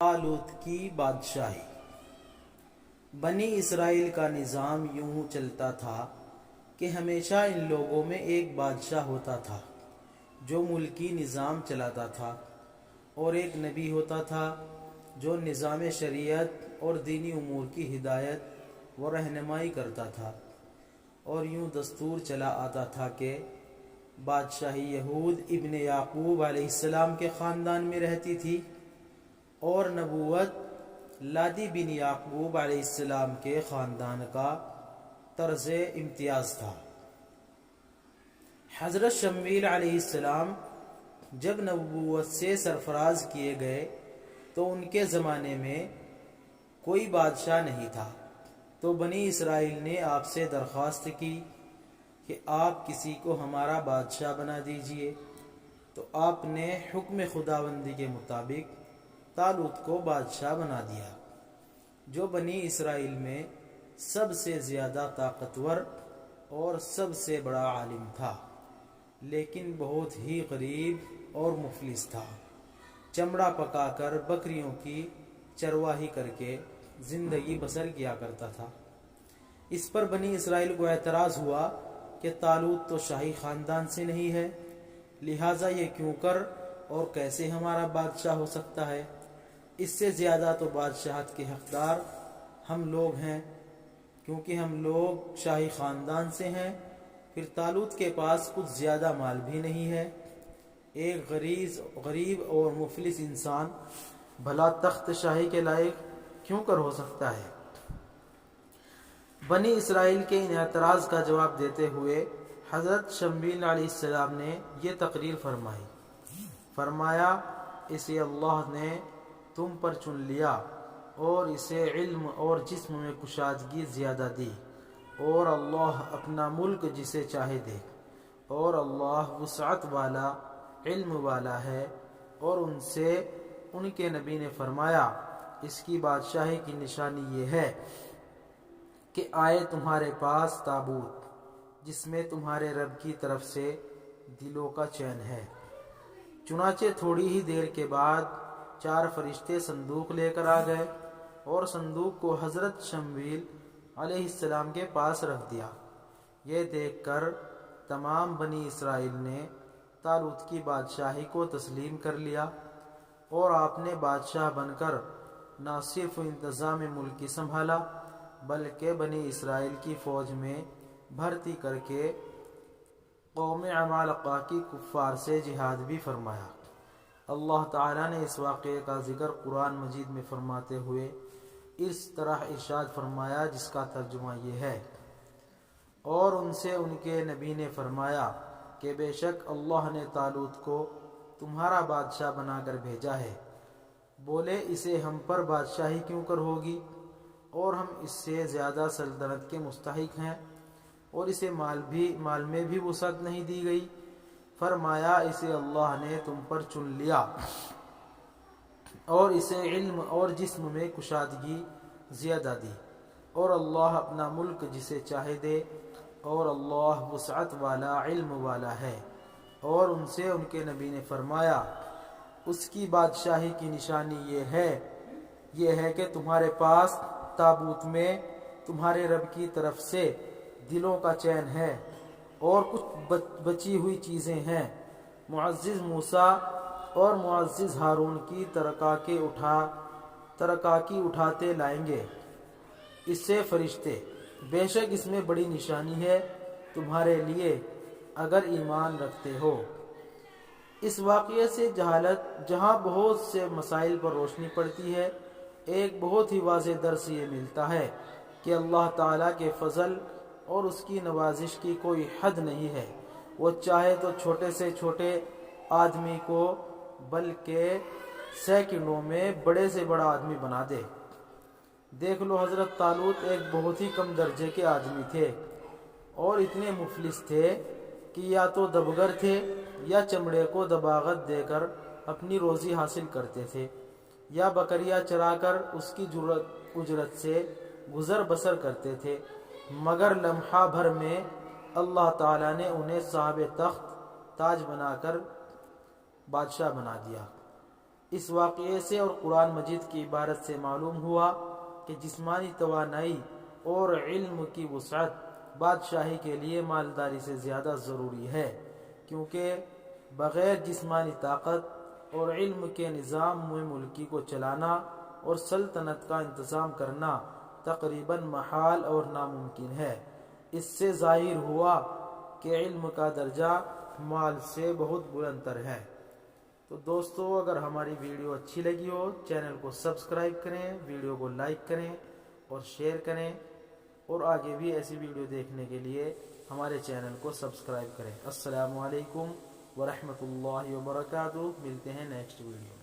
طالوت کی بادشاہی۔ بنی اسرائیل کا نظام یوں چلتا تھا کہ ہمیشہ ان لوگوں میں ایک بادشاہ ہوتا تھا جو ملکی نظام چلاتا تھا، اور ایک نبی ہوتا تھا جو نظام شریعت اور دینی امور کی ہدایت و رہنمائی کرتا تھا۔ اور یوں دستور چلا آتا تھا کہ بادشاہی یہود ابن یعقوب علیہ السلام کے خاندان میں رہتی تھی، اور نبوت لادی بن یعقوب علیہ السلام کے خاندان کا طرز امتیاز تھا۔ حضرت شمویل علیہ السلام جب نبوت سے سرفراز کیے گئے تو ان کے زمانے میں کوئی بادشاہ نہیں تھا، تو بنی اسرائیل نے آپ سے درخواست کی کہ آپ کسی کو ہمارا بادشاہ بنا دیجئے، تو آپ نے حکم خداوندی کے مطابق طالوت کو بادشاہ بنا دیا، جو بنی اسرائیل میں سب سے زیادہ طاقتور اور سب سے بڑا عالم تھا، لیکن بہت ہی غریب اور مفلس تھا۔ چمڑا پکا کر بکریوں کی چرواہی کر کے زندگی بسر کیا کرتا تھا۔ اس پر بنی اسرائیل کو اعتراض ہوا کہ طالوت تو شاہی خاندان سے نہیں ہے، لہٰذا یہ کیوں کر اور کیسے ہمارا بادشاہ ہو سکتا ہے؟ اس سے زیادہ تو بادشاہت کے حقدار ہم لوگ ہیں، کیونکہ ہم لوگ شاہی خاندان سے ہیں۔ پھر طالوت کے پاس کچھ زیادہ مال بھی نہیں ہے۔ ایک غریب اور مفلس انسان بھلا تخت شاہی کے لائق کیوں کر ہو سکتا ہے؟ بنی اسرائیل کے ان اعتراض کا جواب دیتے ہوئے حضرت شمویل علیہ السلام نے یہ تقریر فرمائی۔ فرمایا، اسے اللہ نے تم پر چن لیا اور اسے علم اور جسم میں کشادگی زیادہ دی، اور اللہ اپنا ملک جسے چاہے دے، اور اللہ وسعت والا علم والا ہے۔ اور ان سے ان کے نبی نے فرمایا، اس کی بادشاہی کی نشانی یہ ہے کہ آئے تمہارے پاس تابوت جس میں تمہارے رب کی طرف سے دلوں کا چین ہے۔ چنانچہ تھوڑی ہی دیر کے بعد 4 فرشتے صندوق لے کر آ گئے، اور صندوق کو حضرت شمویل علیہ السلام کے پاس رکھ دیا۔ یہ دیکھ کر تمام بنی اسرائیل نے طالوت کی بادشاہی کو تسلیم کر لیا، اور آپ نے بادشاہ بن کر نہ صرف انتظام ملکی سنبھالا بلکہ بنی اسرائیل کی فوج میں بھرتی کر کے قوم عمالقہ کی کفار سے جہاد بھی فرمایا۔ اللہ تعالیٰ نے اس واقعے کا ذکر قرآن مجید میں فرماتے ہوئے اس طرح ارشاد فرمایا، جس کا ترجمہ یہ ہے، اور ان سے ان کے نبی نے فرمایا کہ بے شک اللہ نے طالوت کو تمہارا بادشاہ بنا کر بھیجا ہے۔ بولے، اسے ہم پر بادشاہی کیوں کر ہوگی، اور ہم اس سے زیادہ سلطنت کے مستحق ہیں، اور اسے مال میں بھی وسعت نہیں دی گئی۔ فرمایا، اسے اللہ نے تم پر چن لیا اور اسے علم اور جسم میں کشادگی زیادہ دی، اور اللہ اپنا ملک جسے چاہے دے، اور اللہ وسعت والا علم والا ہے۔ اور ان سے ان کے نبی نے فرمایا، اس کی بادشاہی کی نشانی یہ ہے کہ تمہارے پاس تابوت میں تمہارے رب کی طرف سے دلوں کا چین ہے، اور کچھ بچی ہوئی چیزیں ہیں۔ معزز موسیٰ اور معزز ہارون کی ترکاکی اٹھاتے لائیں گے۔ اس سے فرشتے، بے شک اس میں بڑی نشانی ہے تمہارے لیے اگر ایمان رکھتے ہو۔ اس واقعے سے جہاں بہت سے مسائل پر روشنی پڑتی ہے، ایک بہت ہی واضح درس یہ ملتا ہے کہ اللہ تعالیٰ کے فضل اور اس کی نوازش کی کوئی حد نہیں ہے۔ وہ چاہے تو چھوٹے سے چھوٹے آدمی کو بلکہ سیکنڈوں میں بڑے سے بڑا آدمی بنا دے۔ دیکھ لو، حضرت طالوت ایک بہت ہی کم درجے کے آدمی تھے، اور اتنے مفلس تھے کہ یا تو دبگر تھے یا چمڑے کو دباغت دے کر اپنی روزی حاصل کرتے تھے، یا بکریاں چرا کر اس کی اجرت سے گزر بسر کرتے تھے، مگر لمحہ بھر میں اللہ تعالیٰ نے انہیں صاحب تخت تاج بنا کر بادشاہ بنا دیا۔ اس واقعے سے اور قرآن مجید کی عبارت سے معلوم ہوا کہ جسمانی توانائی اور علم کی وسعت بادشاہی کے لیے مالداری سے زیادہ ضروری ہے، کیونکہ بغیر جسمانی طاقت اور علم کے نظام ملکی کو چلانا اور سلطنت کا انتظام کرنا تقریباً محال اور ناممکن ہے۔ اس سے ظاہر ہوا کہ علم کا درجہ مال سے بہت بلند تر ہے۔ تو دوستو، اگر ہماری ویڈیو اچھی لگی ہو چینل کو سبسکرائب کریں، ویڈیو کو لائک کریں اور شیئر کریں، اور آگے بھی ایسی ویڈیو دیکھنے کے لیے ہمارے چینل کو سبسکرائب کریں۔ السلام علیکم ورحمۃ اللہ وبرکاتہ۔ ملتے ہیں نیکسٹ ویڈیو۔